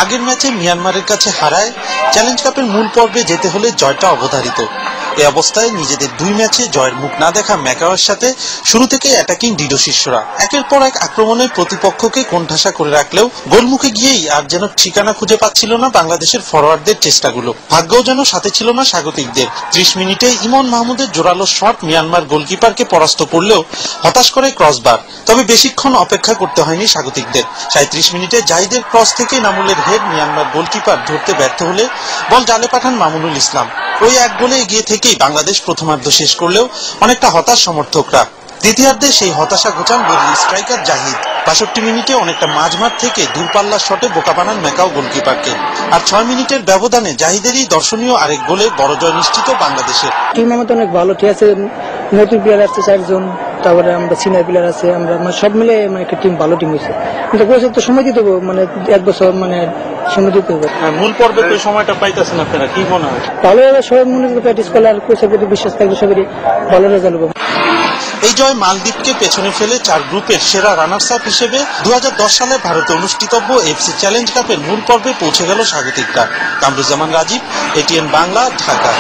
আগের ম্যাচে মিয়ানমারের কাছে হারায় চ্যালেঞ্জ কাপের মূল পর্বে যেতে হলে জয়টা অবধারিত। এই অবস্থায় নিজেদের 2 ম্যাচে জয়ের মুখ না দেখা ম্যাকাওয়ের সাথে শুরু থেকে অ্যাটাকিং ডিডো শিষ্যরা একের পর এক আক্রমণে প্রতিপক্ষকে কোণঠাসা করে রাখলেও গোলমুখে গিয়েই আর যেন ঠিকানা খুঁজে পাচ্ছিল না বাংলাদেশের ফরোয়ার্ডদের চেষ্টাগুলো। ভাগ্যও যেন সাথে ছিল না স্বাগতিকদের। 30 মিনিটে ইমন মাহমুদের জোরালো শট মিয়ানমার গোলকিপারকে পরাস্ত করলেও হতাশ করে ক্রসবার। তবে বেশিক্ষণ অপেক্ষা করতে হয়নি স্বাগতিকদের। 37 মিনিটে জাহিদের ক্রস থেকে নামুলের হেড মিয়ানমার গোলকিপার ধরতে ব্যর্থ হলে বল জালে পাঠান মামুনুল ইসলাম। ওই এক গোলে এগিয়ে থেকেই বাংলাদেশ প্রথমার্ধ শেষ করলেও অনেকটা হতাশ সমর্থকরা। দ্বিতীয়ার্ধে সেই হতাশা ঘোচান বদলি স্ট্রাইকার জাহিদ। ৬২ মিনিটে অনেকটা মাঝমাঠ থেকে দূরপাল্লার শটে বোকা বানান ম্যাকাও গোলকিপারকে। আর 6 মিনিটের ব্যবধানে জাহিদেরই দর্শনীয় আরেক গোলে বড় জয় নিশ্চিত বাংলাদেশের। টিম আমাদের অনেক ভালো, ঠিক আছে, নতুন প্লেয়ার আসছে 4 জন, তারপরে আমরা সিনিয়র প্লেয়ার আছে, আমরা সব মিলে একটা টিম ভালো টিম হয়েছে। কিন্তু কোচ তো সময় দিতে হবে, 1 বছর সময় দিতে হবে। মূল পর্বে তো সময়টা পাইতেছেন আপনারা, কি মনে হয়? ভালোভাবে সবাই মনে করে প্র্যাকটিস করলে আর কোচের প্রতি বিশ্বাস থাকলে সবারই ভালো রেজাল্ট হবে। এই জয় মালদ্বীপকে পেছনে ফেলে 4 গ্রুপের সেরা রানার্স আপ হিসেবে 2010 সালে ভারতে অনুষ্ঠিতব্য এফসি চ্যালেঞ্জ কাপের মূল পর্বে পৌঁছে গেল স্বাগতিকরা। কামরুজ্জামান রাজীব, এটিএন বাংলা, ঢাকা।